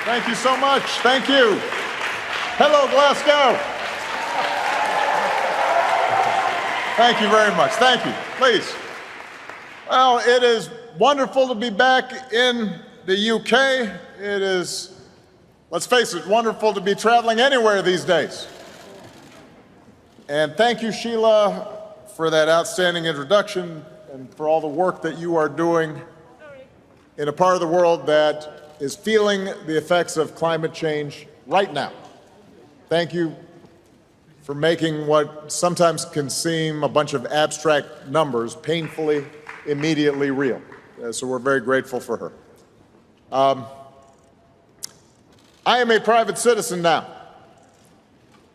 Thank you so much. Thank you. Hello, Glasgow. Thank you very much. Thank you. Please. Well, it is wonderful to be back in the UK. It is, let's face it, wonderful to be traveling anywhere these days. And thank you, Sheila, for that outstanding introduction and for all the work that you are doing in a part of the world that is feeling the effects of climate change right now. Thank you for making what sometimes can seem a bunch of abstract numbers painfully, immediately real. So we're very grateful for her. I am a private citizen now,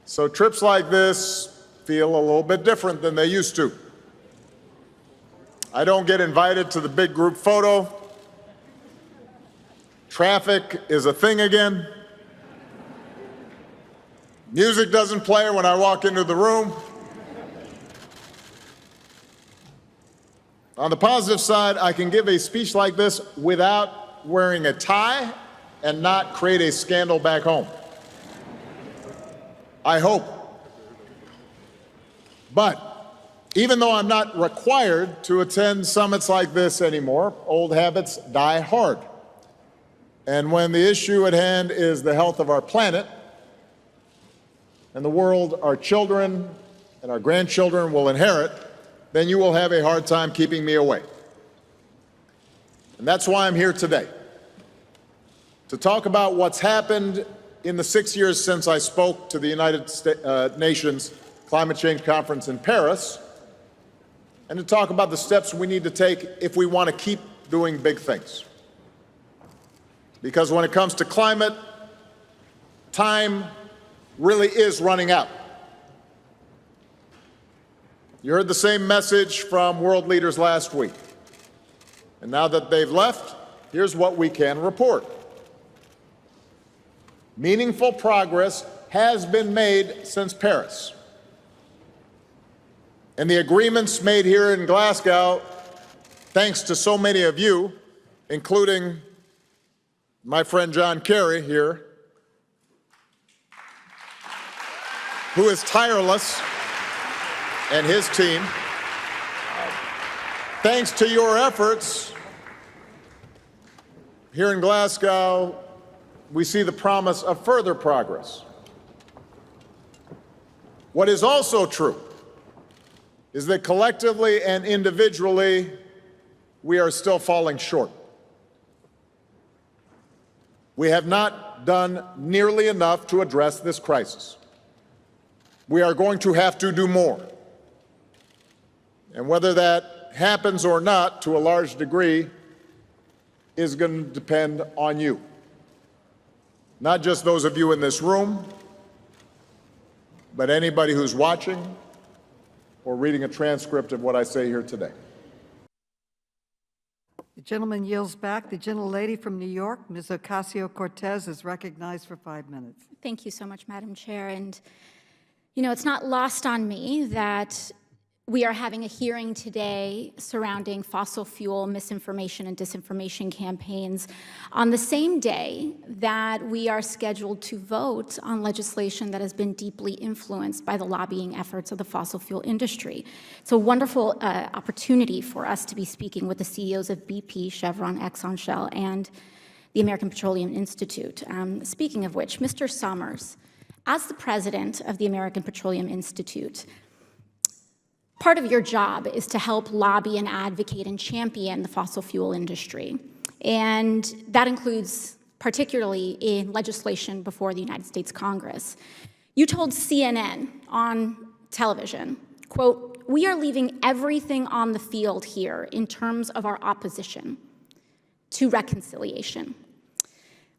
so trips like this feel a little bit different than they used to. I don't get invited to the big group photo. Traffic is a thing again. Music doesn't play when I walk into the room. On the positive side, I can give a speech like this without wearing a tie and not create a scandal back home. I hope. But even though I'm not required to attend summits like this anymore, old habits die hard. And when the issue at hand is the health of our planet and the world our children and our grandchildren will inherit, then you will have a hard time keeping me away. And that's why I'm here today, to talk about what's happened in the 6 years since I spoke to the United Nations Climate Change Conference in Paris, and to talk about the steps we need to take if we want to keep doing big things. Because when it comes to climate, time really is running out. You heard the same message from world leaders last week. And now that they've left, here's what we can report. Meaningful progress has been made since Paris. And the agreements made here in Glasgow, thanks to so many of you, including my friend John Kerry here, who is tireless, and his team. Thanks to your efforts here in Glasgow, we see the promise of further progress. What is also true is that collectively and individually, we are still falling short. We have not done nearly enough to address this crisis. We are going to have to do more. And whether that happens or not, to a large degree, is going to depend on you. Not just those of you in this room, but anybody who's watching or reading a transcript of what I say here today. The gentleman yields back. The gentlelady from New York, Ms. Ocasio-Cortez, is recognized for 5 minutes. Thank you so much, Madam Chair. And, you know, it's not lost on me that we are having a hearing today surrounding fossil fuel misinformation and disinformation campaigns on the same day that we are scheduled to vote on legislation that has been deeply influenced by the lobbying efforts of the fossil fuel industry. It's a wonderful opportunity for us to be speaking with the CEOs of BP, Chevron, Exxon, Shell, and the American Petroleum Institute. Speaking of which, Mr. Summers, as the president of the American Petroleum Institute, part of your job is to help lobby and advocate and champion the fossil fuel industry. And that includes particularly in legislation before the United States Congress. You told CNN on television, quote, "We are leaving everything on the field here in terms of our opposition to reconciliation.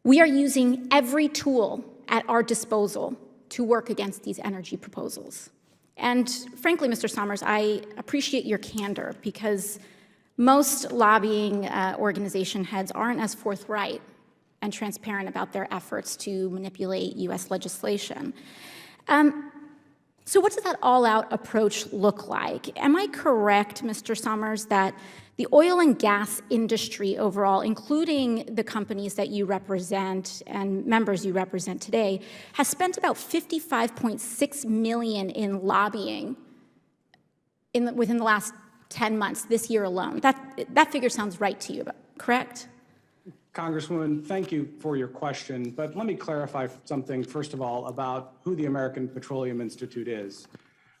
We are using every tool at our disposal to work against these energy proposals." And frankly, Mr. Summers, I appreciate your candor because most lobbying organization heads aren't as forthright and transparent about their efforts to manipulate U.S. legislation. So what does that all-out approach look like? Am I correct, Mr. Summers, that the oil and gas industry overall, including the companies that you represent and members you represent today, has spent about $55.6 million in lobbying within the last 10 months, this year alone? That figure sounds right to you, correct? Congresswoman, thank you for your question, but let me clarify something, first of all, about who the American Petroleum Institute is.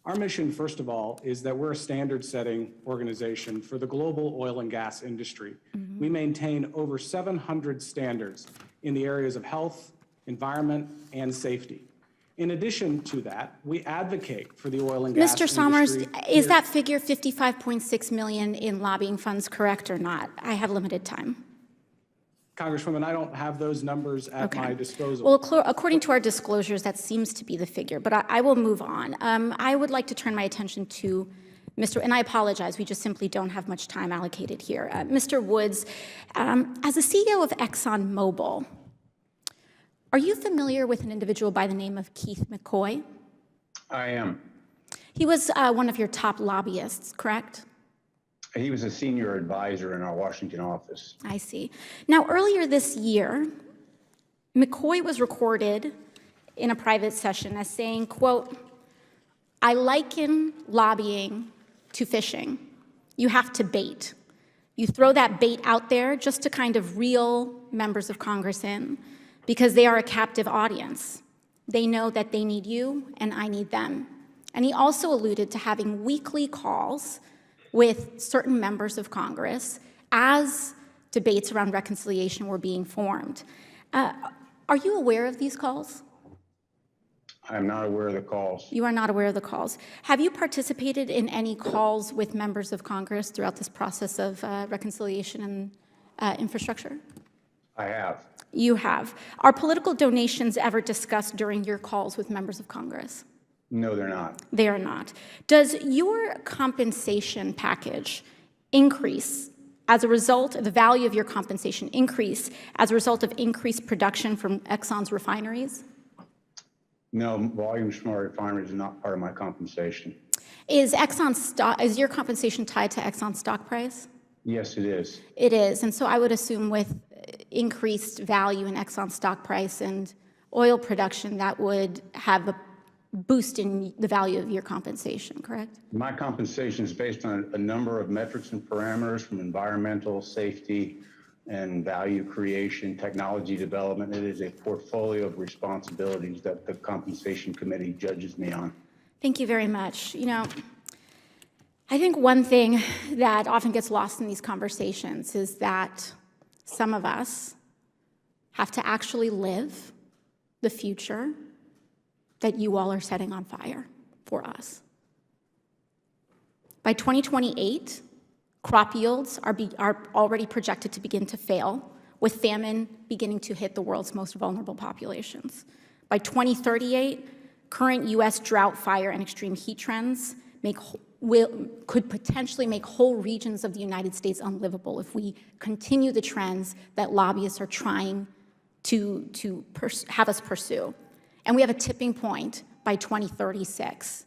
Our mission, first of all, is that we're a standard-setting organization for the global oil and gas industry. We maintain over 700 standards in the areas of health, environment, and safety. In addition to that, we advocate for the oil and gas industry. Mr. Summers, is that figure $55.6 million in lobbying funds correct or not? I have limited time. Congresswoman, I don't have those numbers at my disposal. Well, according to our disclosures, that seems to be the figure, but I will move on. I would like to turn my attention to Mr. And I apologize, we just simply don't have much time allocated here. Mr. Woods, as the CEO of ExxonMobil, are you familiar with an individual by the name of Keith McCoy? I am. He was one of your top lobbyists, correct? He was a senior advisor in our Washington office. I see. Now, earlier this year, McCoy was recorded in a private session as saying, quote, "I liken lobbying to fishing. You have to bait. You throw that bait out there just to kind of reel members of Congress in because they are a captive audience. They know that they need you and I need them." And he also alluded to having weekly calls with certain members of Congress as debates around reconciliation were being formed. Are you aware of these calls? I am not aware of the calls. You are not aware of the calls. Have you participated in any calls with members of Congress throughout this process of reconciliation and infrastructure? I have. You have. Are political donations ever discussed during your calls with members of Congress? No, they're not. They are not. Does your compensation package increase as a result, the value of your compensation increase as a result of increased production from Exxon's refineries? No, volumes from our refineries is not part of my compensation. Is your compensation tied to Exxon's stock price? Yes, it is. It is, and so I would assume with increased value in Exxon's stock price and oil production, that would have a boost in the value of your compensation, correct? My compensation is based on a number of metrics and parameters from environmental, safety, and value creation, technology development. It is a portfolio of responsibilities that the Compensation Committee judges me on. Thank you very much. You know, I think one thing that often gets lost in these conversations is that some of us have to actually live the future that you all are setting on fire for us. By 2028, crop yields are already projected to begin to fail, with famine beginning to hit the world's most vulnerable populations. By 2038, current U.S. drought, fire, and extreme heat trends could potentially make whole regions of the United States unlivable if we continue the trends that lobbyists are trying to have us pursue. And we have a tipping point by 2036.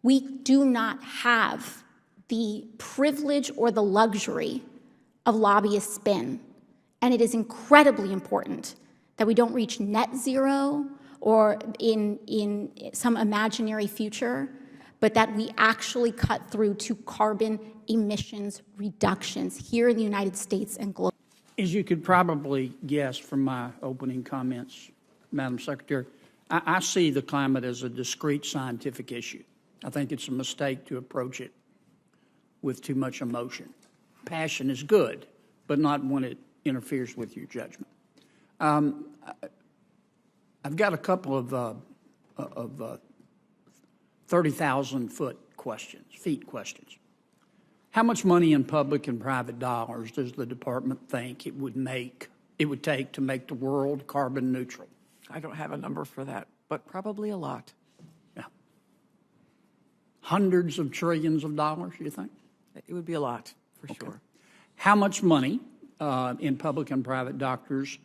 We do not have the privilege or the luxury of lobbyist spin. And it is incredibly important that we don't reach net zero or in some imaginary future, but that we actually cut through to carbon emissions reductions here in the United States and globally. As you could probably guess from my opening comments, Madam Secretary, I see the climate as a discrete scientific issue. I think it's a mistake to approach it with too much emotion. Passion is good, but not when it interferes with your judgment. I've got a couple of 30,000-foot feet questions. How much money in public and private dollars does the department think it would take to make the world carbon neutral? I don't have a number for that, but probably a lot. Yeah. Hundreds of trillions of dollars, you think? It would be a lot, for sure. How much money in public and private dollars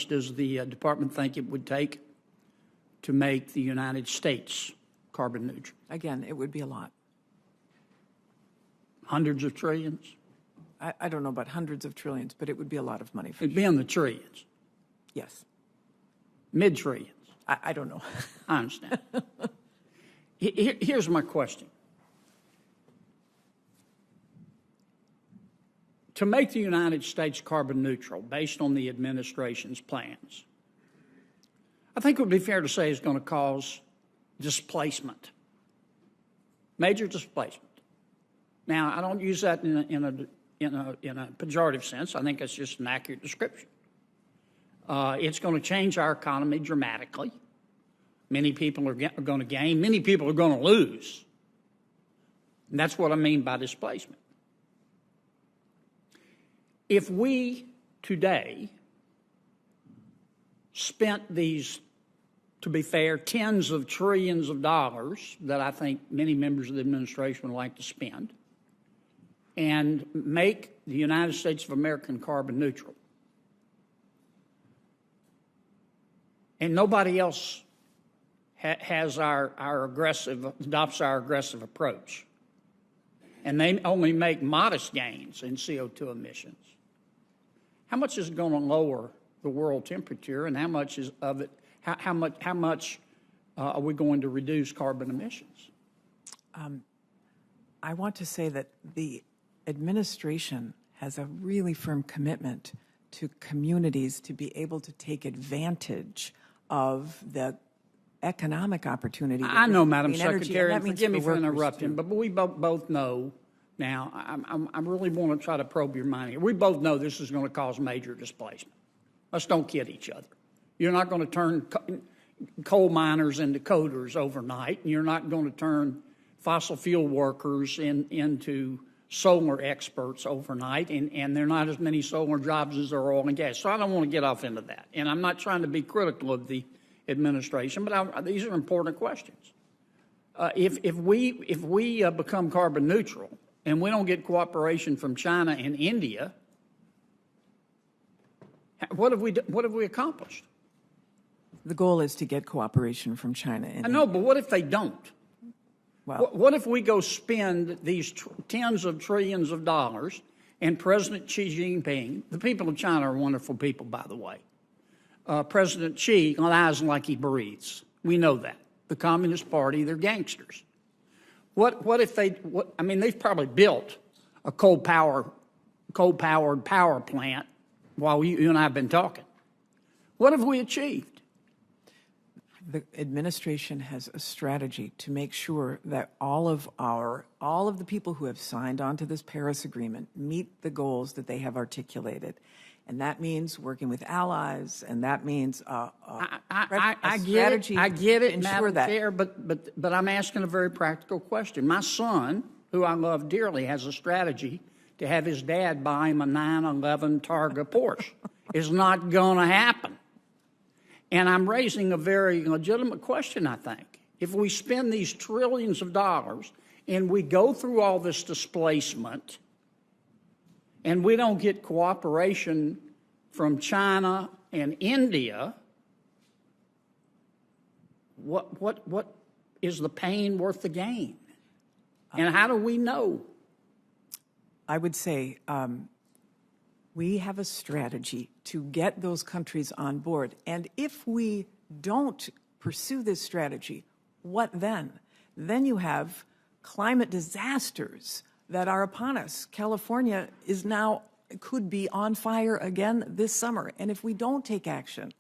does the department think it would take to make the United States carbon neutral? Again, it would be a lot. Hundreds of trillions? I don't know about hundreds of trillions, but it would be a lot of money. For It'd be in the trillions, Yes. mid-trillions. I don't know. I understand. Here's my question. To make the United States carbon neutral based on the administration's plans, I think it would be fair to say it's going to cause displacement, major displacement. Now, I don't use that in a pejorative sense. I think that's just an accurate description. It's going to change our economy dramatically. Many people are going to gain. Many people are going to lose. And that's what I mean by displacement. If we today spent these, to be fair, tens of trillions of dollars that I think many members of the administration would like to spend, and make the United States of America carbon neutral, and nobody else has adopts our aggressive approach, and they only make modest gains in CO2 emissions, how much is it going to lower the world temperature, and how much are we going to reduce carbon emissions? I want to say that the administration has a really firm commitment to communities to be able to take advantage of the economic opportunity. I know, Madam clean energy, Secretary, and that and forgive me means for workers, interrupting, too. but we both know now, I really want to try to probe your mind here. We both know this is going to cause major displacement. Let's don't kid each other. You're not going to turn coal miners into coders overnight, and you're not going to turn fossil fuel workers into solar experts overnight, and there are not as many solar jobs as there are oil and gas. So I don't want to get off into that. And I'm not trying to be critical of the administration, but these are important questions. If we become carbon neutral and we don't get cooperation from China and India, what have we accomplished? The goal is to get cooperation from China. I know, but what if they don't? Well, What if we go spend these tens of trillions of dollars, and President Xi Jinping, the people of China are wonderful people, by the way. President Xi lies like he breathes. We know that. The Communist Party, they're gangsters. What if they've probably built a coal-powered power plant while you and I have been talking. What have we achieved? the administration has a strategy to make sure that all of the people who have signed on to this Paris Agreement meet the goals that they have articulated. And that means working with allies, and that means a strategy I get it, to ensure Madam that. Chair, but I'm asking a very practical question. My son, who I love dearly, has a strategy to have his dad buy him a 911 Targa Porsche. It's not going to happen. And I'm raising a very legitimate question, I think. If we spend these trillions of dollars and we go through all this displacement and we don't get cooperation from China and India, what is the pain worth the gain? And how do we know? I would say we have a strategy to get those countries on board. And if we don't pursue this strategy, what then? Then you have climate disasters that are upon us. California could be on fire again this summer. And if we don't take action,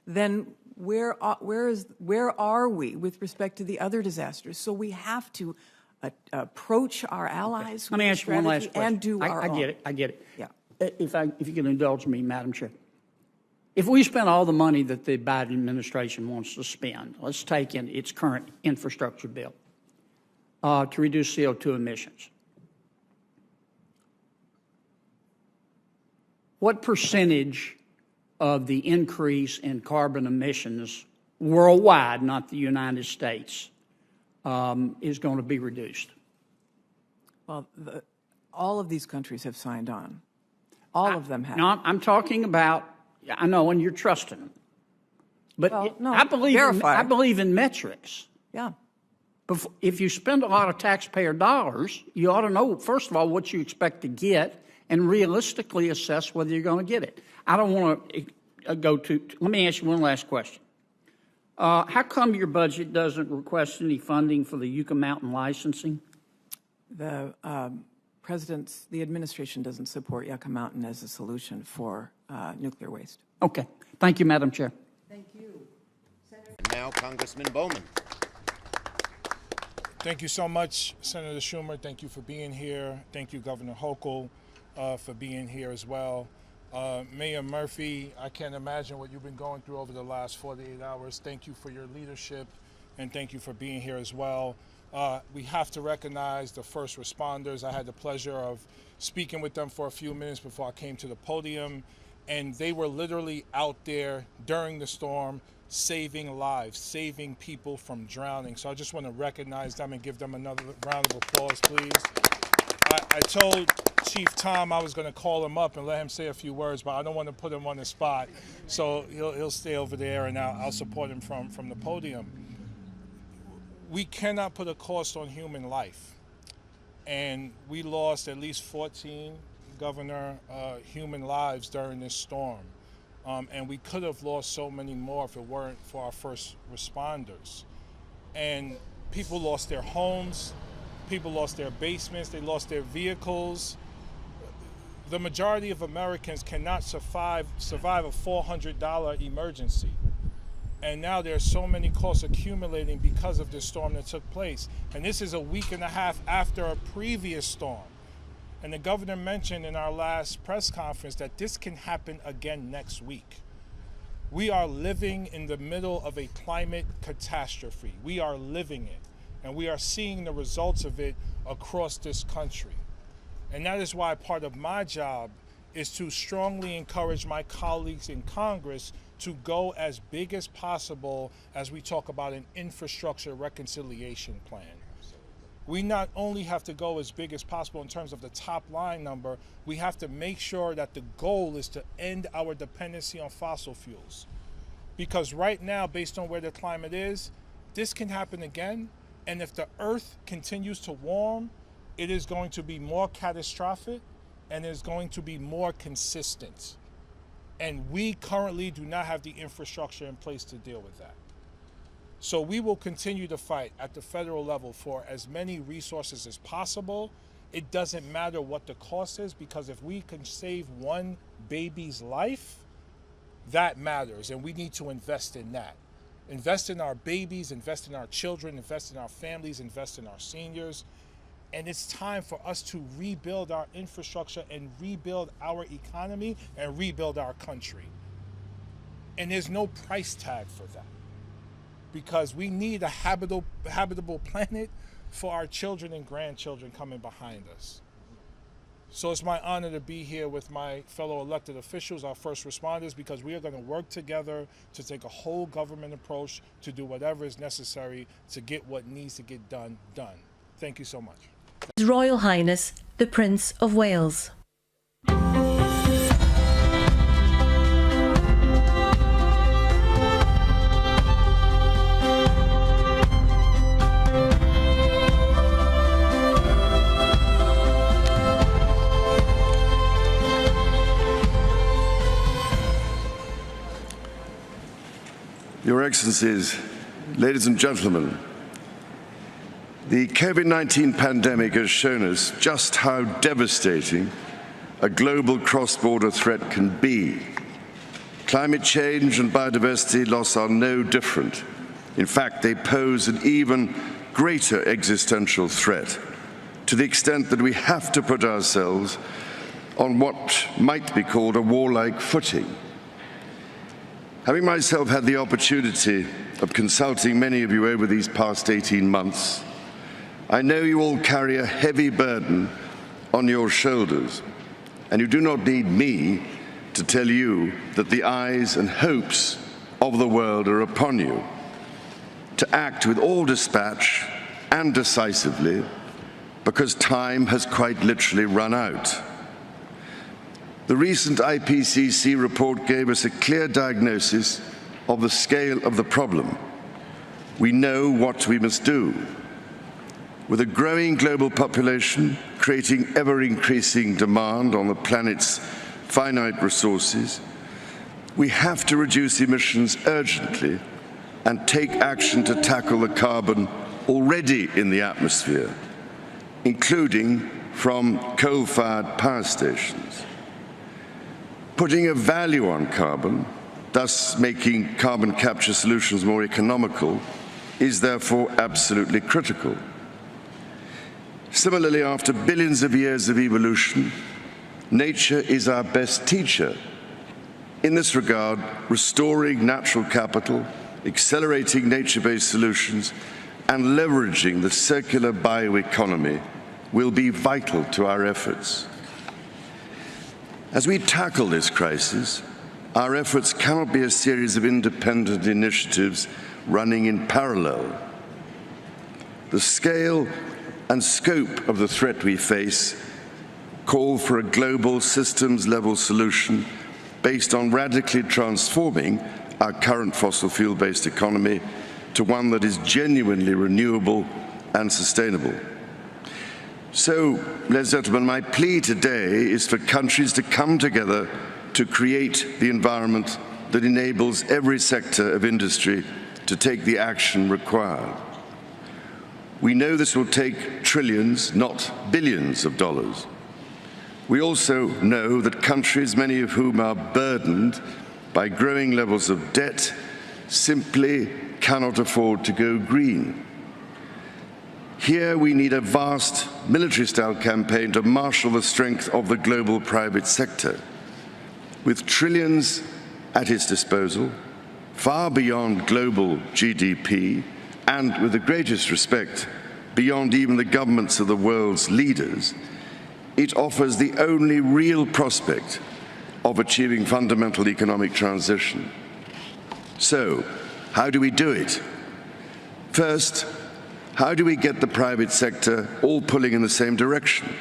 then where are we with respect to the other disasters? So we have to approach our allies Let me with ask you one last question. and do our own. I get it. Yeah. If you can indulge me, Madam Chair. If we spend all the money that the Biden administration wants to spend, let's take in its current infrastructure bill to reduce CO2 emissions, what percentage of the increase in carbon emissions worldwide, not the United States, is going to be reduced? Well, all of these countries have signed on. All of them have. No, I'm talking about, I know, and you're trusting them. But Well, no, I believe verify. I believe in metrics. Yeah. If you spend a lot of taxpayer dollars, you ought to know, first of all, what you expect to get and realistically assess whether you're going to get it. I don't want to let me ask you one last question. How come your budget doesn't request any funding for the Yucca Mountain licensing? The administration doesn't support Yucca Mountain as a solution for nuclear waste. Okay. Thank you, Madam Chair. Thank you. And now Congressman Bowman. Thank you so much, Senator Schumer. Thank you for being here. Thank you, Governor Hochul, for being here as well. Mayor Murphy, I can't imagine what you've been going through over the last 48 hours. Thank you for your leadership, and thank you for being here as well. We have to recognize the first responders. I had the pleasure of speaking with them for a few minutes before I came to the podium, and they were literally out there during the storm, saving lives, saving people from drowning. So I just want to recognize them and give them another round of applause, please. I told Chief Tom I was going to call him up and let him say a few words, but I don't want to put him on the spot. So he'll stay over there, and I'll support him from the podium. We cannot put a cost on human life. And we lost at least 14, Governor, human lives during this storm. And we could have lost so many more if it weren't for our first responders. And people lost their homes, people lost their basements, they lost their vehicles. The majority of Americans cannot survive a $400 emergency. And now there are so many costs accumulating because of this storm that took place. And this is a week and a half after a previous storm. And the governor mentioned in our last press conference that this can happen again next week. We are living in the middle of a climate catastrophe. We are living it, and we are seeing the results of it across this country. And that is why part of my job is to strongly encourage my colleagues in Congress to go as big as possible as we talk about an infrastructure reconciliation plan. We not only have to go as big as possible in terms of the top line number, we have to make sure that the goal is to end our dependency on fossil fuels. Because right now, based on where the climate is, this can happen again. And if the earth continues to warm, it is going to be more catastrophic and is going to be more consistent. And we currently do not have the infrastructure in place to deal with that. So we will continue to fight at the federal level for as many resources as possible. It doesn't matter what the cost is, because if we can save one baby's life, that matters, and we need to invest in that. Invest in our babies, invest in our children, invest in our families, invest in our seniors. And it's time for us to rebuild our infrastructure and rebuild our economy and rebuild our country. And there's no price tag for that, because we need a habitable planet for our children and grandchildren coming behind us. So it's my honor to be here with my fellow elected officials, our first responders, because we are going to work together to take a whole government approach to do whatever is necessary to get what needs to get done. Thank you so much. His Royal Highness, the Prince of Wales. Your Excellencies, ladies and gentlemen, the COVID-19 pandemic has shown us just how devastating a global cross-border threat can be. Climate change and biodiversity loss are no different. In fact, they pose an even greater existential threat, to the extent that we have to put ourselves on what might be called a warlike footing. Having myself had the opportunity of consulting many of you over these past 18 months, I know you all carry a heavy burden on your shoulders, and you do not need me to tell you that the eyes and hopes of the world are upon you, to act with all dispatch and decisively, because time has quite literally run out. The recent IPCC report gave us a clear diagnosis of the scale of the problem. We know what we must do. With a growing global population creating ever-increasing demand on the planet's finite resources, we have to reduce emissions urgently and take action to tackle the carbon already in the atmosphere, including from coal-fired power stations. Putting a value on carbon, thus making carbon capture solutions more economical, is therefore absolutely critical. Similarly, after billions of years of evolution, nature is our best teacher. In this regard, restoring natural capital, accelerating nature-based solutions, and leveraging the circular bioeconomy will be vital to our efforts. As we tackle this crisis, our efforts cannot be a series of independent initiatives running in parallel. The scale and scope of the threat we face call for a global systems-level solution based on radically transforming our current fossil fuel-based economy to one that is genuinely renewable and sustainable. So, ladies and gentlemen, my plea today is for countries to come together to create the environment that enables every sector of industry to take the action required. We know this will take trillions, not billions of dollars. We also know that countries, many of whom are burdened by growing levels of debt, simply cannot afford to go green. Here we need a vast military-style campaign to marshal the strength of the global private sector. With trillions at its disposal, far beyond global GDP, and with the greatest respect, beyond even the governments of the world's leaders, it offers the only real prospect of achieving fundamental economic transition. So, how do we do it? First, how do we get the private sector all pulling in the same direction?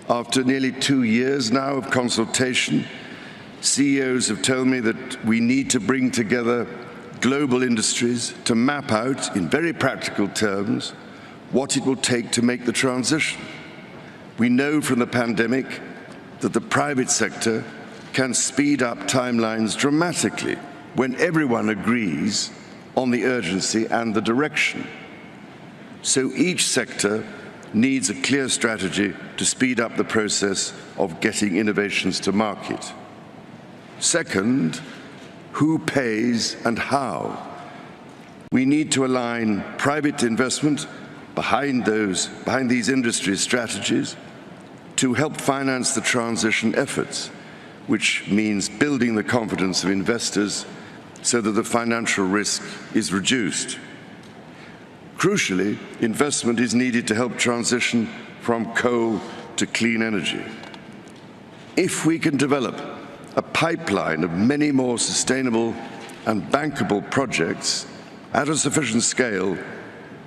After nearly 2 years now of consultation, CEOs have told me that we need to bring together global industries to map out, in very practical terms, what it will take to make the transition. We know from the pandemic that the private sector can speed up timelines dramatically when everyone agrees on the urgency and the direction. So each sector needs a clear strategy to speed up the process of getting innovations to market. Second, who pays and how? We need to align private investment behind these industry strategies to help finance the transition efforts, which means building the confidence of investors so that the financial risk is reduced. Crucially, investment is needed to help transition from coal to clean energy. If we can develop a pipeline of many more sustainable and bankable projects at a sufficient scale,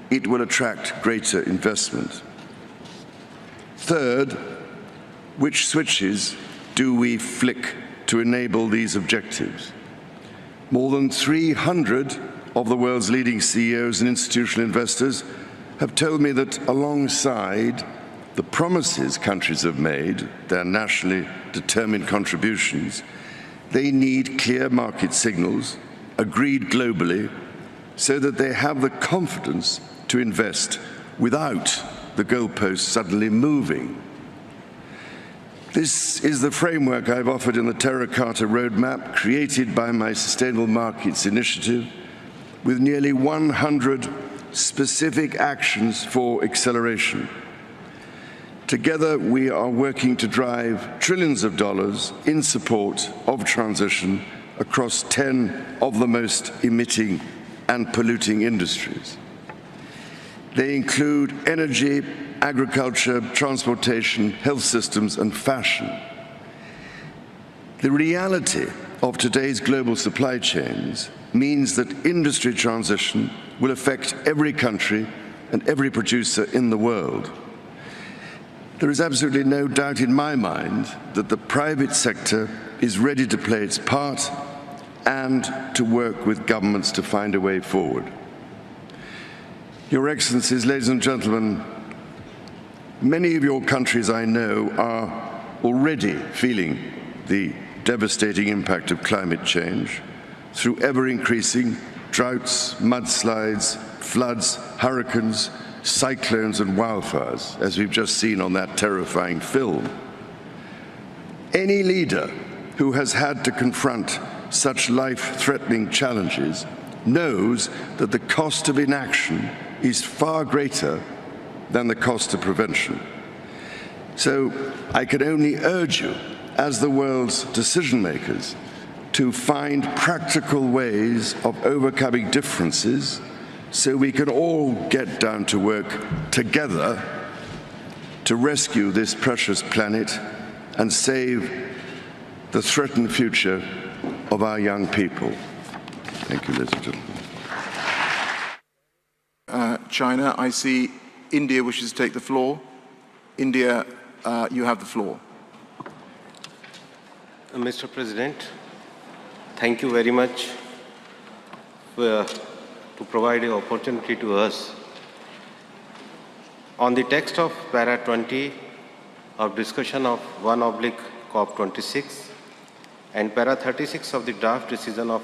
it will attract greater investment. Third, which switches do we flick to enable these objectives? More than 300 of the world's leading CEOs and institutional investors have told me that alongside the promises countries have made, their nationally determined contributions, they need clear market signals, agreed globally, so that they have the confidence to invest without the goalposts suddenly moving. This is the framework I've offered in the Terracotta Roadmap created by my Sustainable Markets Initiative, with nearly 100 specific actions for acceleration. Together, we are working to drive trillions of dollars in support of transition across 10 of the most emitting and polluting industries. They include energy, agriculture, transportation, health systems, and fashion. The reality of today's global supply chains means that industry transition will affect every country and every producer in the world. There is absolutely no doubt in my mind that the private sector is ready to play its part and to work with governments to find a way forward. Your Excellencies, ladies and gentlemen, many of your countries I know are already feeling the devastating impact of climate change through ever-increasing droughts, mudslides, floods, hurricanes, cyclones and wildfires, as we've just seen on that terrifying film. Any leader who has had to confront such life-threatening challenges knows that the cost of inaction is far greater than the cost of prevention. So I can only urge you, as the world's decision makers, to find practical ways of overcoming differences so we can all get down to work together to rescue this precious planet and save the threatened future of our young people. Thank you, ladies and gentlemen. China, I see India wishes to take the floor. India, you have the floor. Mr. President, thank you very much to provide an opportunity to us. On the text of para 20 of discussion of 1/COP26 and para 36 of the draft decision of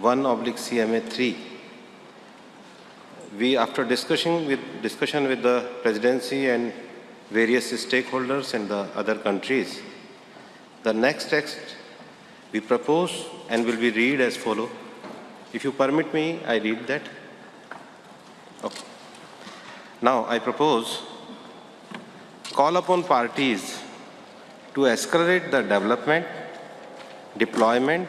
1/CMA3, we, after discussion with the presidency and various stakeholders and the other countries, the next text we propose and will be read as follow. If you permit me, I read that. Okay. Now I propose call upon parties to accelerate the development, deployment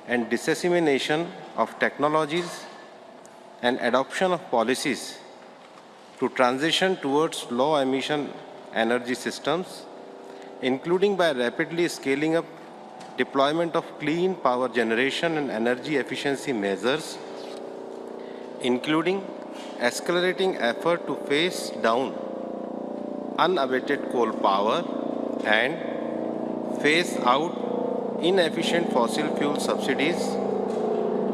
and dissemination of technologies and adoption of policies to transition towards low emission energy systems, including by rapidly scaling up deployment of clean power generation and energy efficiency measures, including accelerating effort to phase down unabated coal power and phase out inefficient fossil fuel subsidies,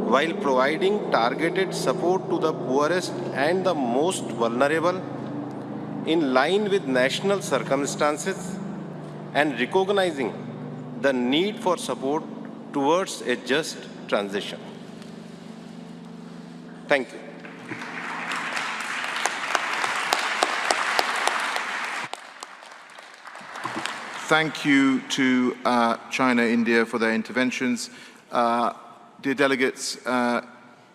while providing targeted support to the poorest and the most vulnerable in line with national circumstances and recognizing the need for support towards a just transition. Thank you. Thank you to China, India for their interventions. Dear delegates,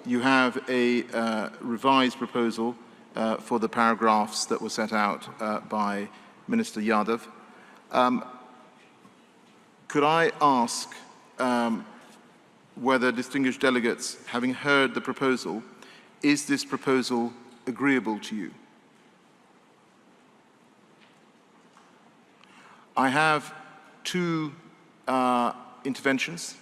you have a revised proposal for the paragraphs that were set out by Minister Yadav. Could I ask whether distinguished delegates, having heard the proposal, is this proposal agreeable to you? I have two interventions.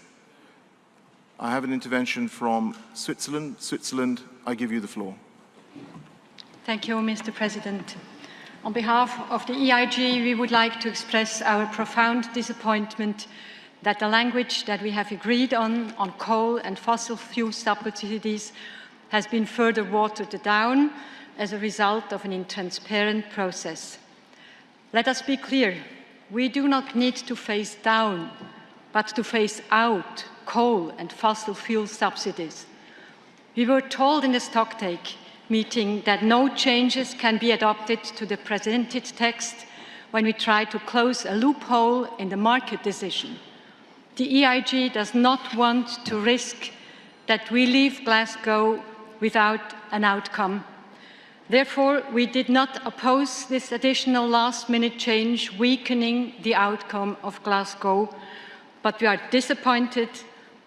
I have an intervention from Switzerland. Switzerland, I give you the floor. Thank you, Mr. President. On behalf of the EIG, we would like to express our profound disappointment that the language that we have agreed on coal and fossil fuel subsidies has been further watered down as a result of an intransparent process. Let us be clear, we do not need to phase down, but to phase out coal and fossil fuel subsidies. We were told in the stocktake meeting that no changes can be adopted to the presented text when we try to close a loophole in the market decision. The EIG does not want to risk that we leave Glasgow without an outcome. Therefore, we did not oppose this additional last-minute change weakening the outcome of Glasgow, but we are disappointed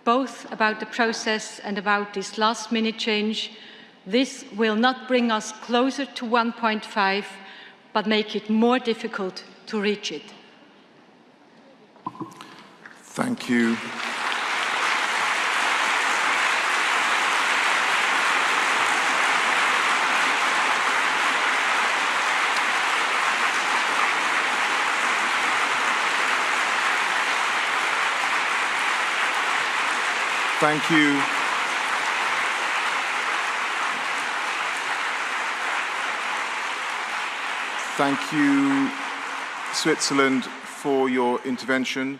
both about the process and about this last-minute change. This will not bring us closer to 1.5, but make it more difficult to reach it. Thank you. Thank you. Thank you, Switzerland, for your intervention.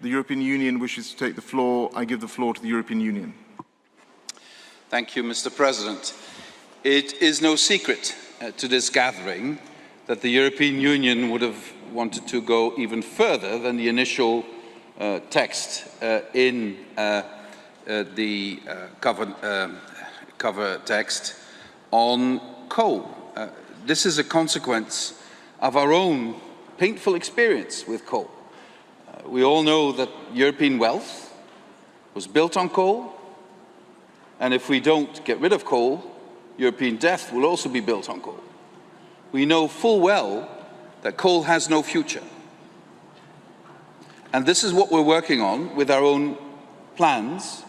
The European Union wishes to take the floor. I give the floor to the European Union. Thank you, Mr. President. It is no secret to this gathering that the European Union would have wanted to go even further than the initial text in the cover text on coal. This is a consequence of our own painful experience with coal. We all know that European wealth was built on coal, and if we don't get rid of coal, European death will also be built on coal. We know full well that coal has no future. And this is what we're working on with our own plans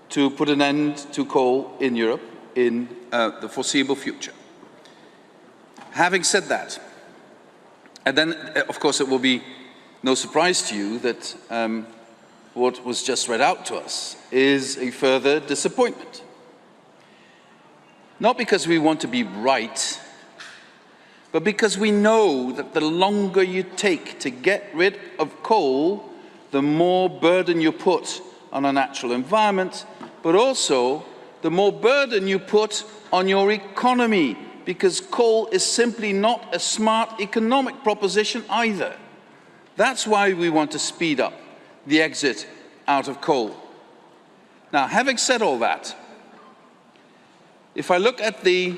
to put an end to coal in Europe in the foreseeable future. Having said that, and then of course it will be no surprise to you that what was just read out to us is a further disappointment. Not because we want to be right, but because we know that the longer you take to get rid of coal, the more burden you put on our natural environment, but also the more burden you put on your economy, because coal is simply not a smart economic proposition either. That's why we want to speed up the exit out of coal. Now, having said all that, if I look at the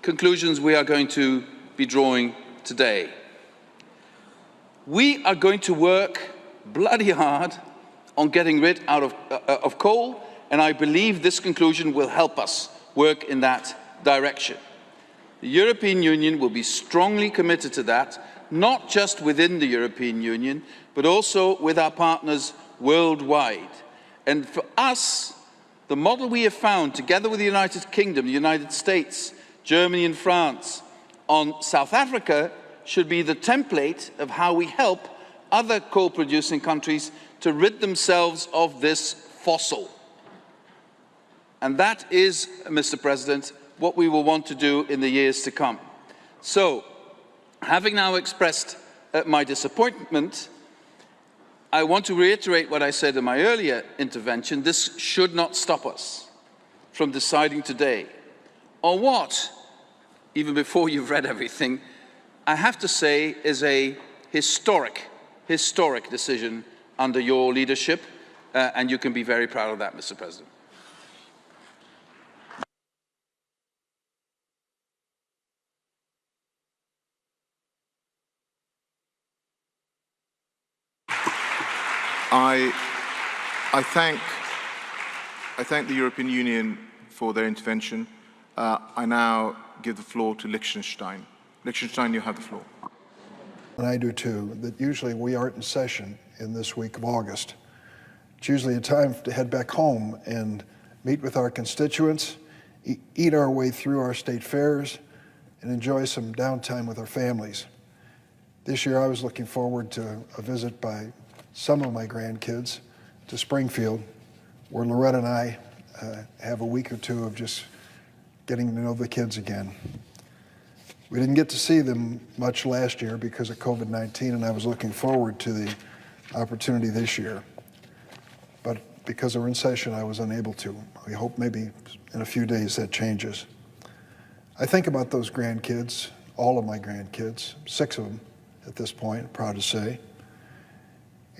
conclusions we are going to be drawing today, we are going to work bloody hard on getting rid of coal, and I believe this conclusion will help us work in that direction. The European Union will be strongly committed to that, not just within the European Union, but also with our partners worldwide. And for us, the model we have found, together with the United Kingdom, the United States, Germany and France, on South Africa, should be the template of how we help other coal-producing countries to rid themselves of this fossil. And that is, Mr. President, what we will want to do in the years to come. So, having now expressed my disappointment, I want to reiterate what I said in my earlier intervention. This should not stop us from deciding today on what, even before you've read everything, I have to say is a historic decision under your leadership, and you can be very proud of that, Mr. President. I thank the European Union for their intervention. I now give the floor to Liechtenstein. Liechtenstein, you have the floor. And I do too, that usually we aren't in session in this week of August. It's usually a time to head back home and meet with our constituents, eat our way through our state fairs, and enjoy some downtime with our families. This year I was looking forward to a visit by some of my grandkids to Springfield, where Loretta and I have a week or two of just getting to know the kids again. We didn't get to see them much last year because of COVID-19, and I was looking forward to the opportunity this year. But because we're in session, I was unable to. We hope maybe in a few days that changes. I think about those grandkids, all of my grandkids, 6 of them at this point, proud to say,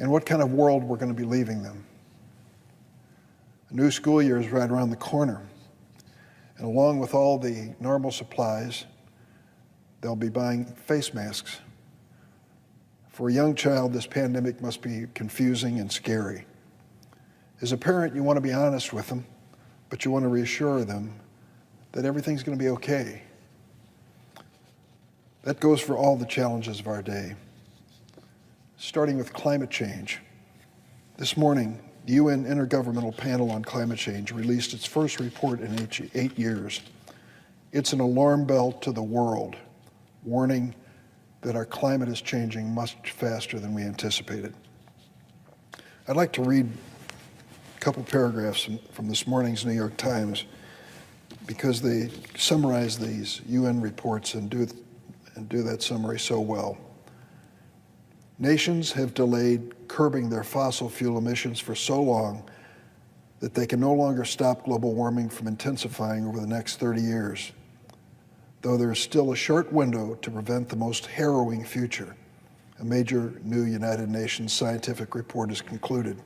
and what kind of world we're going to be leaving them. A new school year is right around the corner, and along with all the normal supplies, they'll be buying face masks. For a young child, this pandemic must be confusing and scary. As a parent, you want to be honest with them, but you want to reassure them that everything's going to be okay. That goes for all the challenges of our day. Starting with climate change. This morning, the UN Intergovernmental Panel on Climate Change released its first report in 8 years. It's an alarm bell to the world, warning that our climate is changing much faster than we anticipated. I'd like to read a couple paragraphs from this morning's New York Times because they summarize these UN reports and and do that summary so well. Nations have delayed curbing their fossil fuel emissions for so long that they can no longer stop global warming from intensifying over the next 30 years, though there is still a short window to prevent the most harrowing future. A major new United Nations scientific report has concluded.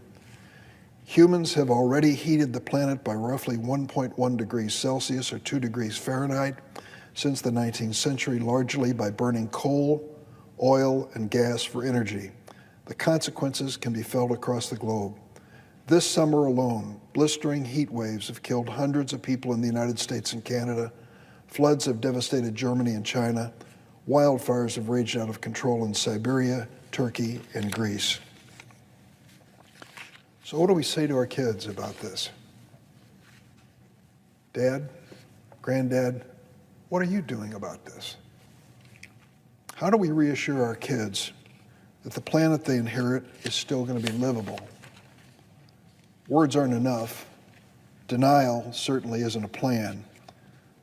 Humans have already heated the planet by roughly 1.1 degrees Celsius or 2 degrees Fahrenheit since the 19th century, largely by burning coal, oil, and gas for energy. The consequences can be felt across the globe. This summer alone, blistering heat waves have killed hundreds of people in the United States and Canada. Floods have devastated Germany and China. Wildfires have raged out of control in Siberia, Turkey, and Greece. So what do we say to our kids about this? Dad, Granddad, what are you doing about this? How do we reassure our kids that the planet they inherit is still going to be livable? Words aren't enough. Denial certainly isn't a plan.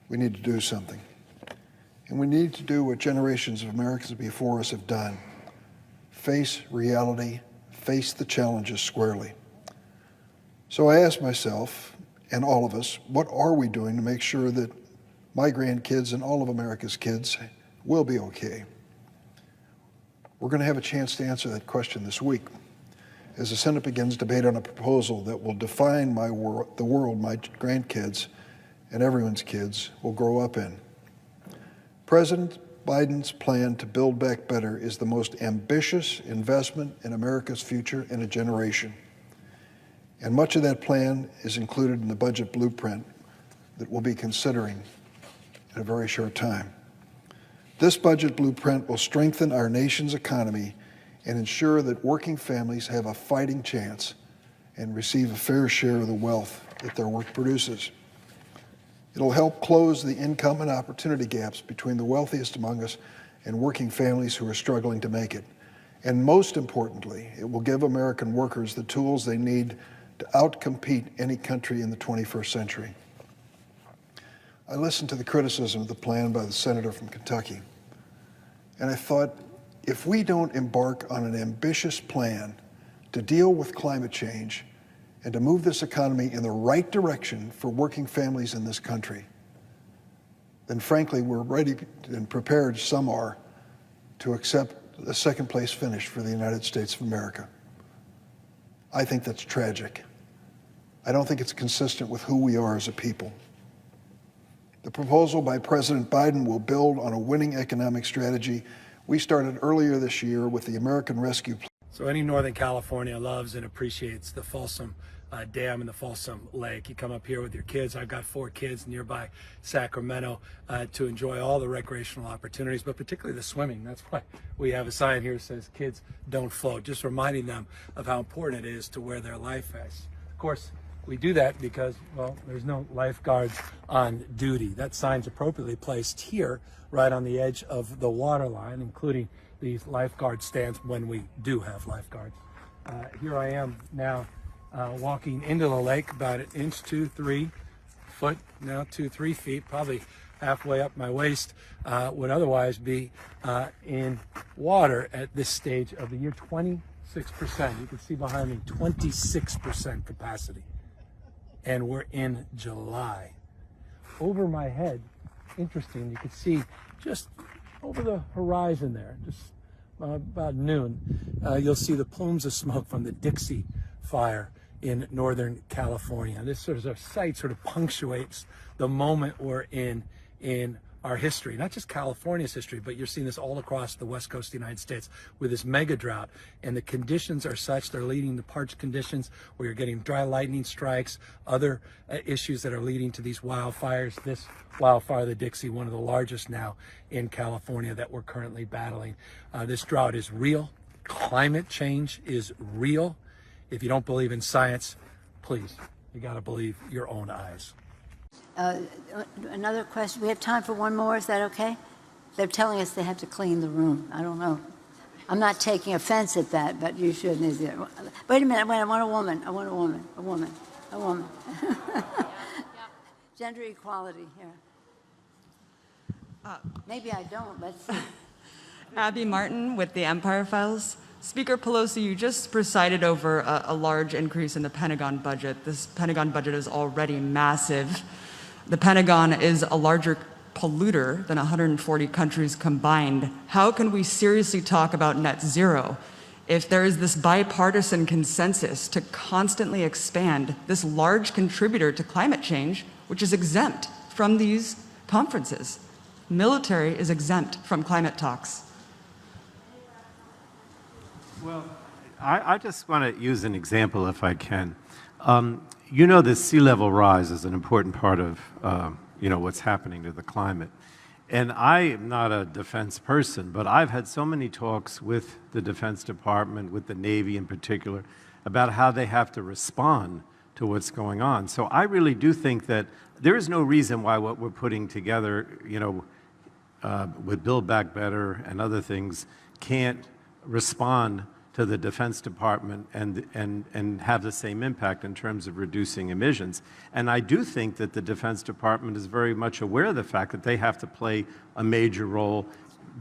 We need to do something. And we need to do what generations of Americans before us have done. Face reality, face the challenges squarely. So I ask myself, and all of us, what are we doing to make sure that my grandkids and all of America's kids will be okay? We're going to have a chance to answer that question this week as the Senate begins debate on a proposal that will define the world my grandkids and everyone's kids will grow up in. President Biden's plan to Build Back Better is the most ambitious investment in America's future in a generation. And much of that plan is included in the budget blueprint that we'll be considering in a very short time. This budget blueprint will strengthen our nation's economy and ensure that working families have a fighting chance and receive a fair share of the wealth that their work produces. It'll help close the income and opportunity gaps between the wealthiest among us and working families who are struggling to make it. And most importantly, it will give American workers the tools they need to outcompete any country in the 21st century. I listened to the criticism of the plan by the senator from Kentucky, and I thought, if we don't embark on an ambitious plan to deal with climate change and to move this economy in the right direction for working families in this country, then frankly, we're ready and prepared, some are, to accept a second-place finish for the United States of America. I think that's tragic. I don't think it's consistent with who we are as a people. The proposal by President Biden will build on a winning economic strategy we started earlier this year with the American Rescue Plan. So any Northern California loves and appreciates the Folsom Dam and the Folsom Lake. You come up here with your kids. I've got 4 kids nearby Sacramento to enjoy all the recreational opportunities, but particularly the swimming. That's why we have a sign here that says kids don't float, just reminding them of how important it is to wear their life vests. Of course, we do that because, well, there's no lifeguards on duty. That sign's appropriately placed here, right on the edge of the water line, including these lifeguard stands when we do have lifeguards. Here I am now walking into the lake about 1 inch, 2, 3 foot, now 2, 3 feet, probably halfway up my waist, would otherwise be in water at this stage of the year. 26%. You can see behind me, 26% capacity. And we're in July. Over my head, interesting, you can see just over the horizon there, just about noon, you'll see the plumes of smoke from the Dixie fire in Northern California. This sort of sight sort of punctuates the moment we're in our history, not just California's history, but you're seeing this all across the west coast of the United States with this mega drought. And the conditions are such, they're leading to parched conditions where you're getting dry lightning strikes, other issues that are leading to these wildfires. This wildfire, the Dixie, one of the largest now in California that we're currently battling. This drought is real. Climate change is real. If you don't believe in science, please, you got to believe your own eyes. Another question. We have time for one more. Is that okay? They're telling us they have to clean the room. I don't know. I'm not taking offense at that, but you shouldn't either. Wait a minute. I want a woman. I want a woman. A woman. A woman. Gender equality here. Maybe I don't. Let's see. Abby Martin with the Empire Files. Speaker Pelosi, you just presided over a large increase in the Pentagon budget. This Pentagon budget is already massive. The Pentagon is a larger polluter than 140 countries combined. How can we seriously talk about net zero if there is this bipartisan consensus to constantly expand this large contributor to climate change, which is exempt from these conferences? Military is exempt from climate talks. Well, I just want to use an example if I can. You know, the sea level rise is an important part of what's happening to the climate. And I am not a defense person, but I've had so many talks with the Defense Department, with the Navy in particular, about how they have to respond to what's going on. So I really do think that there is no reason why what we're putting together, with Build Back Better and other things, can't respond to the Defense Department and have the same impact in terms of reducing emissions. And I do think that the Defense Department is very much aware of the fact that they have to play a major role,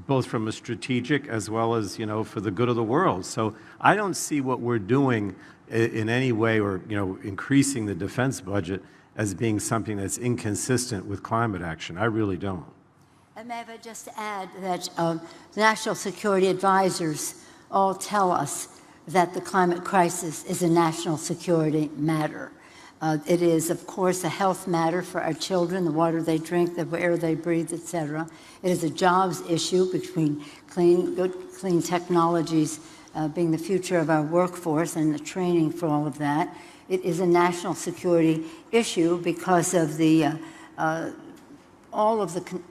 both from a strategic as well as, for the good of the world. So I don't see what we're doing in any way, or, increasing the defense budget as being something that's inconsistent with climate action. I really don't. And may I just add that the national security advisors all tell us that the climate crisis is a national security matter. It is, of course, a health matter for our children, the water they drink, the air they breathe, etc. It is a jobs issue between clean technologies being the future of our workforce and the training for all of that. It is a national security issue because of the all of the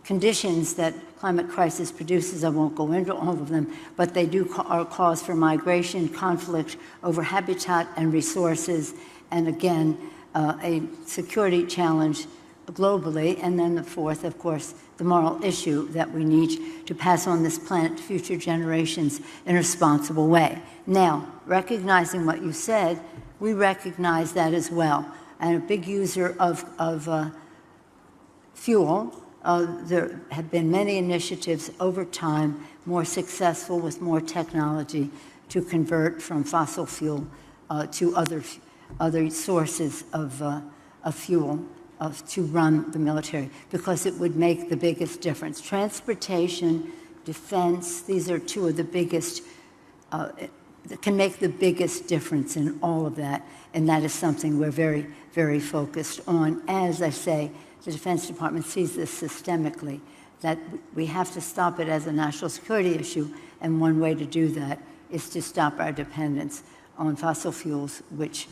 conditions that climate crisis produces. I won't go into all of them, but they are cause for migration, conflict over habitat and resources, and again, a security challenge globally. And then the fourth, of course, the moral issue that we need to pass on this planet to future generations in a responsible way. Now, recognizing what you said, we recognize that as well. And a big user of fuel. There have been many initiatives over time, more successful with more technology, to convert from fossil fuel to other sources of fuel to run the military, because it would make the biggest difference. Transportation, defense, these are two of the biggest, that can make the biggest difference in all of that, and that is something we're very, very focused on. As I say, the Defense Department sees this systemically, that we have to stop it as a national security issue, and one way to do that is to stop our dependence on fossil fuels, which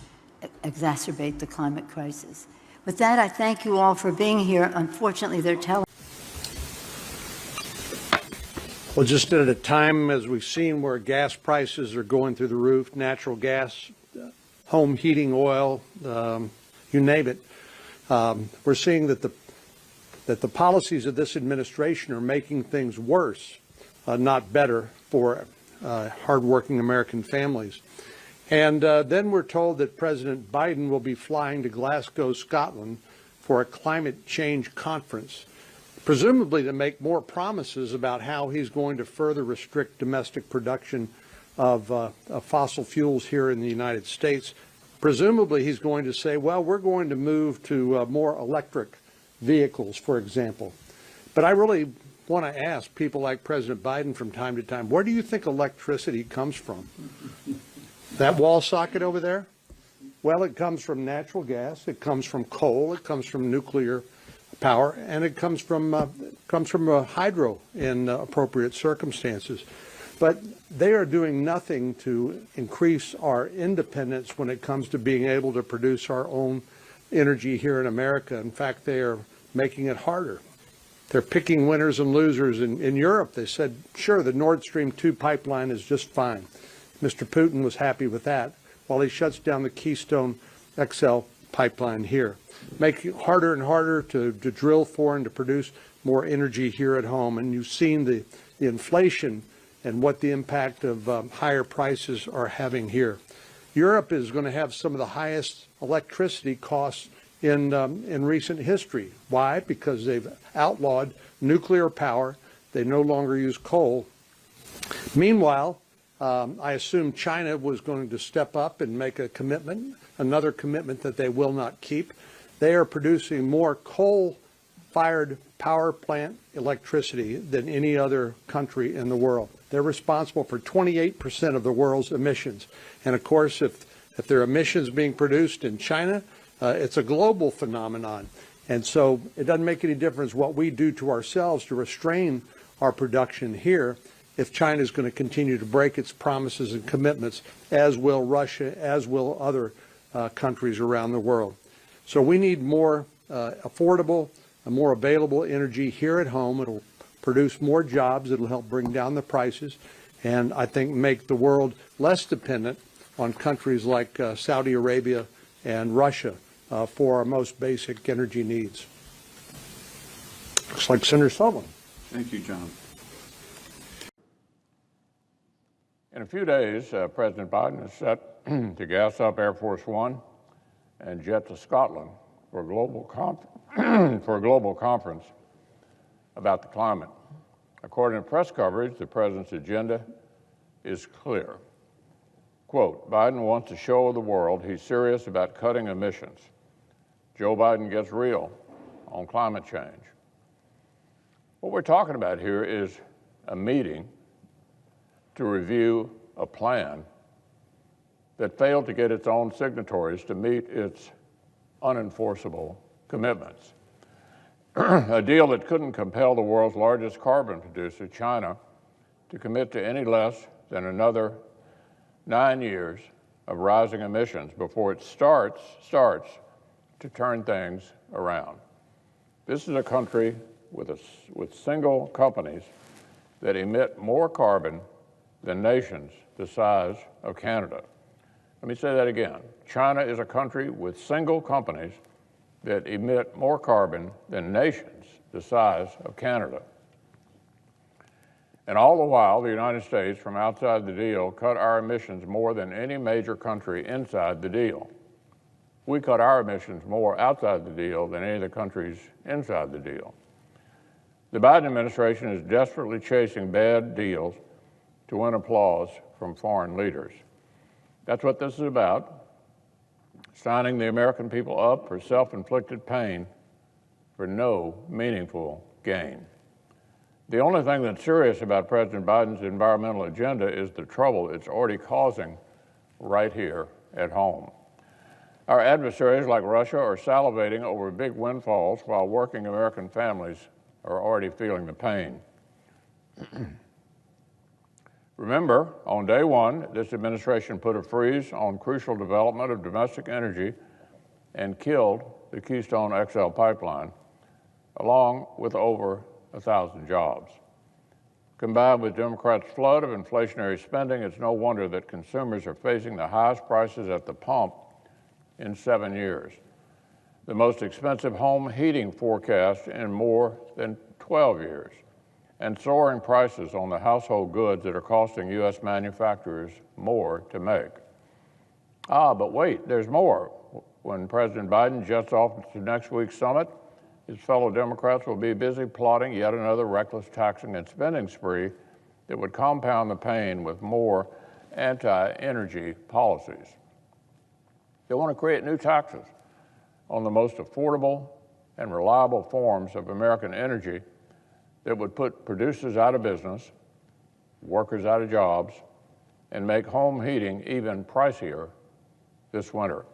exacerbate the climate crisis. With that, I thank you all for being here. Unfortunately, they're telling. Well, just at a time, as we've seen, where gas prices are going through the roof, natural gas, home heating oil, you name it, we're seeing that the policies of this administration are making things worse, not better, for hardworking American families. And then we're told that President Biden will be flying to Glasgow, Scotland, for a climate change conference, presumably to make more promises about how he's going to further restrict domestic production of fossil fuels here in the United States. Presumably he's going to say, well, we're going to move to more electric vehicles, for example. But I really want to ask people like President Biden from time to time, where do you think electricity comes from? That wall socket over there? Well, it comes from natural gas, it comes from coal, it comes from nuclear power, and it comes from hydro in appropriate circumstances. But they are doing nothing to increase our independence when it comes to being able to produce our own energy here in America. In fact, they are making it harder. They're picking winners and losers. In Europe, they said, sure, the Nord Stream 2 pipeline is just fine. Mr. Putin was happy with that, while he shuts down the Keystone XL pipeline here, making it harder and harder to drill for and to produce more energy here at home. And you've seen the inflation and what the impact of higher prices are having here. Europe is going to have some of the highest electricity costs in recent history. Why? Because they've outlawed nuclear power. They no longer use coal Meanwhile, I assume China was going to step up and make a commitment, another commitment that they will not keep. They are producing more coal-fired power plant electricity than any other country in the world. They're responsible for 28% of the world's emissions. And of course, if there are emissions being produced in China, it's a global phenomenon. And so it doesn't make any difference what we do to ourselves to restrain our production here if China is going to continue to break its promises and commitments, as will Russia, as will other countries around the world. So we need more affordable and more available energy here at home. It'll produce more jobs. It'll help bring down the prices, and I think make the world less dependent on countries like Saudi Arabia and Russia for our most basic energy needs. Looks like Senator Sullivan. Thank you, John. In a few days, President Biden is set to gas up Air Force One and jet to Scotland for a global conference about the climate. According to press coverage, the president's agenda is clear. Quote, Biden wants to show the world he's serious about cutting emissions. Joe Biden gets real on climate change. What we're talking about here is a meeting to review a plan that failed to get its own signatories to meet its unenforceable commitments. A deal that couldn't compel the world's largest carbon producer, China, to commit to any less than another 9 years of rising emissions before it starts to turn things around. This is a country with single companies that emit more carbon than nations the size of Canada. Let me say that again. China is a country with single companies that emit more carbon than nations the size of Canada. And all the while, the United States, from outside the deal, cut our emissions more than any major country inside the deal. We cut our emissions more outside the deal than any of the countries inside the deal. The Biden administration is desperately chasing bad deals to win applause from foreign leaders. That's what this is about, signing the American people up for self-inflicted pain for no meaningful gain. The only thing that's serious about President Biden's environmental agenda is the trouble it's already causing right here at home. Our adversaries like Russia are salivating over big windfalls while working American families are already feeling the pain. Remember, on day one, this administration put a freeze on crucial development of domestic energy and killed the Keystone XL pipeline, along with over 1,000 jobs. Combined with Democrats' flood of inflationary spending, it's no wonder that consumers are facing the highest prices at the pump in 7 years, the most expensive home heating forecast in more than 12 years, and soaring prices on the household goods that are costing U.S. manufacturers more to make. But wait, there's more. When President Biden jets off to next week's summit, his fellow Democrats will be busy plotting yet another reckless taxing and spending spree that would compound the pain with more anti-energy policies. They want to create new taxes on the most affordable and reliable forms of American energy that would put producers out of business, workers out of jobs, and make home heating even pricier this winter.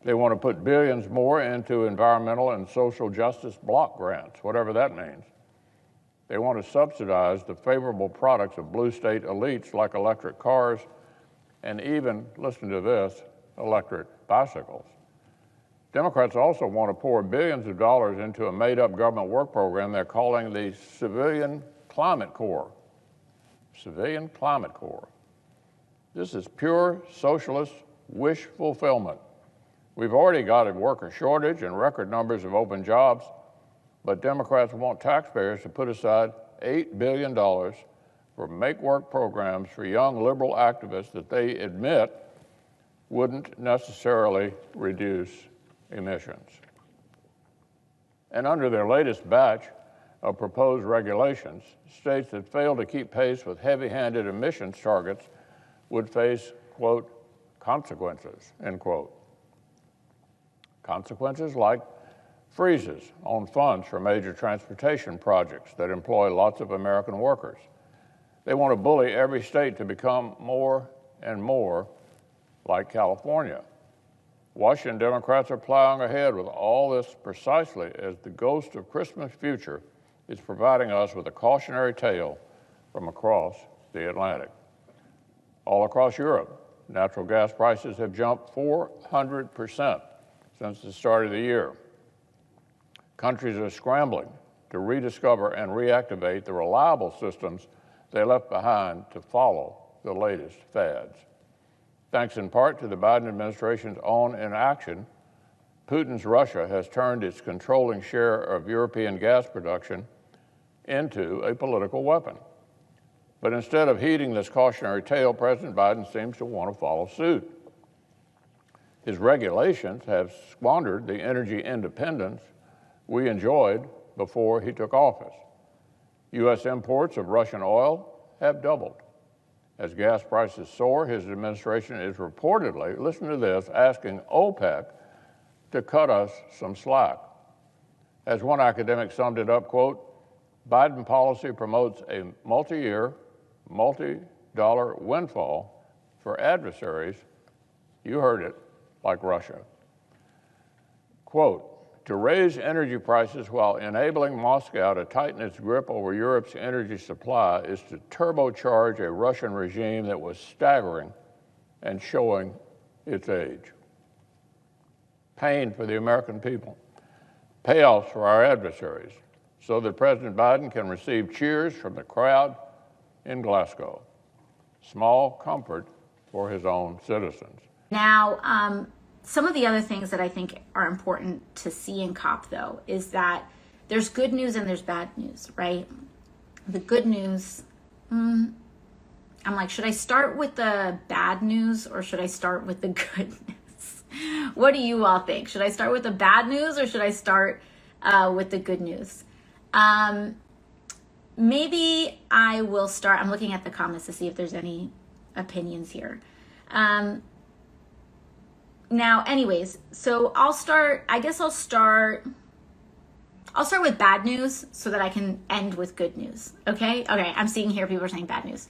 They want to put billions more into environmental and social justice block grants, whatever that means. They want to subsidize the favorable products of blue state elites like electric cars and even, listen to this, electric bicycles. Democrats also want to pour billions of dollars into a made-up government work program they're calling the Civilian Climate Corps. Civilian Climate Corps. This is pure socialist wish fulfillment. We've already got a worker shortage and record numbers of open jobs, but Democrats want taxpayers to put aside $8 billion for make-work programs for young liberal activists that they admit wouldn't necessarily reduce emissions. And under their latest batch, of proposed regulations, states that fail to keep pace with heavy-handed emissions targets would face, quote, consequences, end quote. Consequences like freezes on funds for major transportation projects that employ lots of American workers. They want to bully every state to become more and more like California. Washington Democrats are plowing ahead with all this precisely as the ghost of Christmas future is providing us with a cautionary tale from across the Atlantic. All across Europe, natural gas prices have jumped 400% since the start of the year. Countries are scrambling to rediscover and reactivate the reliable systems they left behind to follow the latest fads. Thanks in part to the Biden administration's own inaction, Putin's Russia has turned its controlling share of European gas production into a political weapon. But instead of heeding this cautionary tale, President Biden seems to want to follow suit. His regulations have squandered the energy independence we enjoyed before he took office. U.S. imports of Russian oil have doubled. As gas prices soar, his administration is reportedly, listen to this, asking OPEC to cut us some slack. As one academic summed it up, quote, Biden policy promotes a multi-year, multi-dollar windfall for adversaries, you heard it, like Russia. Quote, to raise energy prices while enabling Moscow to tighten its grip over Europe's energy supply is to turbocharge a Russian regime that was staggering and showing its age. Pain for the American people, payoffs for our adversaries, so that President Biden can receive cheers from the crowd in Glasgow. Small comfort for his own citizens. Now, some of the other things that I think are important to see in COP, though, is that there's good news and there's bad news, right? The good news, I'm like, should I start with the bad news or should I start with the good news? What do you all think? Should I start with the bad news or should I start with the good news? Maybe I will start, I'm looking at the comments to see if there's any opinions here. Now, anyways, so I'll start with bad news so that I can end with good news, okay? Okay, I'm seeing here people are saying bad news.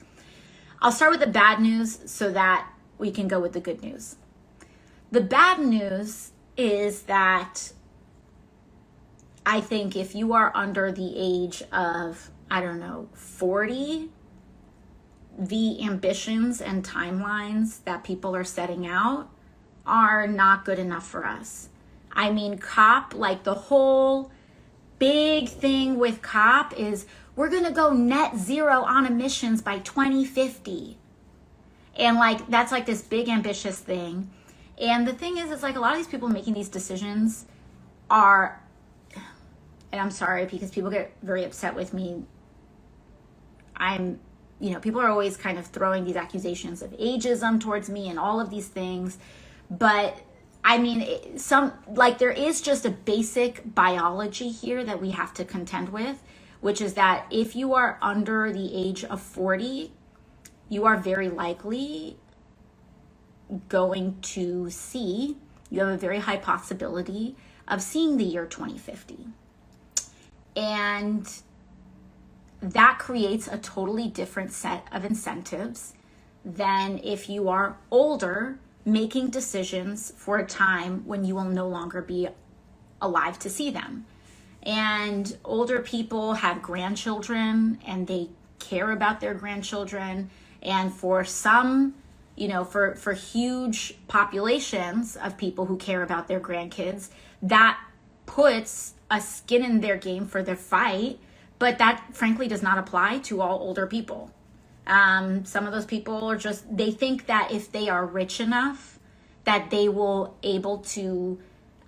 I'll start with the bad news so that we can go with the good news. The bad news is that I think if you are under the age of, 40, the ambitions and timelines that people are setting out are not good enough for us. I mean, COP, like the whole big thing with COP is we're going to go net zero on emissions by 2050. And like, that's like this big ambitious thing. And the thing is, it's like a lot of these people making these decisions are, and I'm sorry because people get very upset with me. People are always kind of throwing these accusations of ageism towards me and all of these things. But I mean, there is just a basic biology here that we have to contend with, which is that if you are under the age of 40, you are very likely going to you have a very high possibility of seeing the year 2050. And that creates a totally different set of incentives than if you are older, making decisions for a time when you will no longer be alive to see them. And older people have grandchildren and they care about their grandchildren. And for some, for huge populations of people who care about their grandkids, that puts a skin in their game for their fight. But that frankly does not apply to all older people. Some of those people are they think that if they are rich enough, that they will able to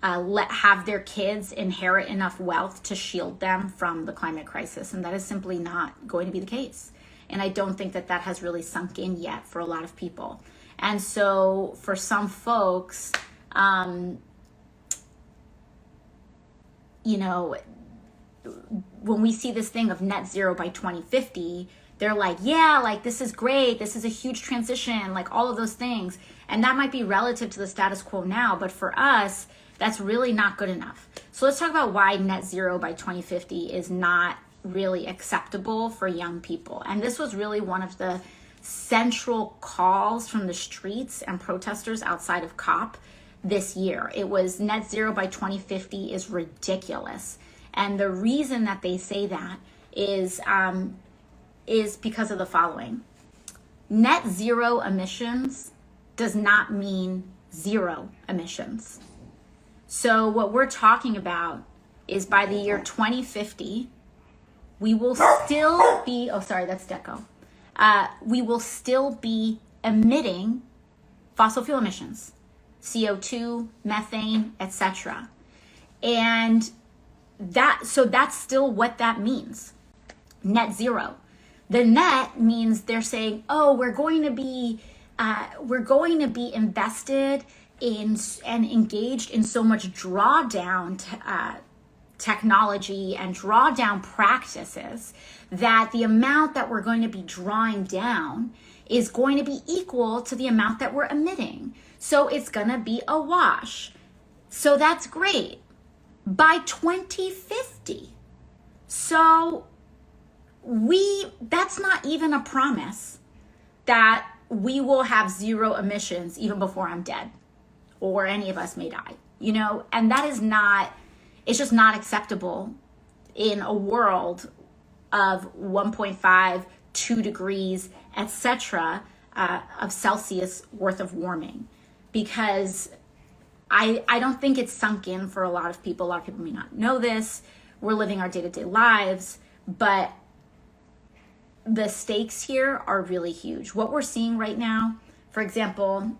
have their kids inherit enough wealth to shield them from the climate crisis. And that is simply not going to be the case. And I don't think that has really sunk in yet for a lot of people. And so for some folks, when we see this thing of net zero by 2050, they're like, yeah, like this is great, this is a huge transition, like all of those things. And that might be relative to the status quo now, but for us, that's really not good enough. So let's talk about why net zero by 2050 is not really acceptable for young people. And this was really one of the central calls from the streets and protesters outside of COP this year. It was net zero by 2050 is ridiculous. And the reason that they say that is because of the following. Net zero emissions does not mean zero emissions. So what we're talking about is by the year 2050, we will still be, oh, sorry, that's Deco. We will still be emitting fossil fuel emissions, CO2, methane, etc. And so that's still what that means, net zero. The net means they're saying, oh, we're going to be invested in and engaged in so much drawdown technology and drawdown practices that the amount that we're going to be drawing down is going to be equal to the amount that we're emitting. So it's going to be a wash. So that's great. By 2050. So that's not even a promise that we will have zero emissions even before I'm dead or any of us may die, you know, and that is not, it's just not acceptable in a world of 1.5, 2 degrees, etc. Of Celsius worth of warming, because I don't think it's sunk in for a lot of people. A lot of people may not know this. We're living our day-to-day lives, but the stakes here are really huge. What we're seeing right now, for example,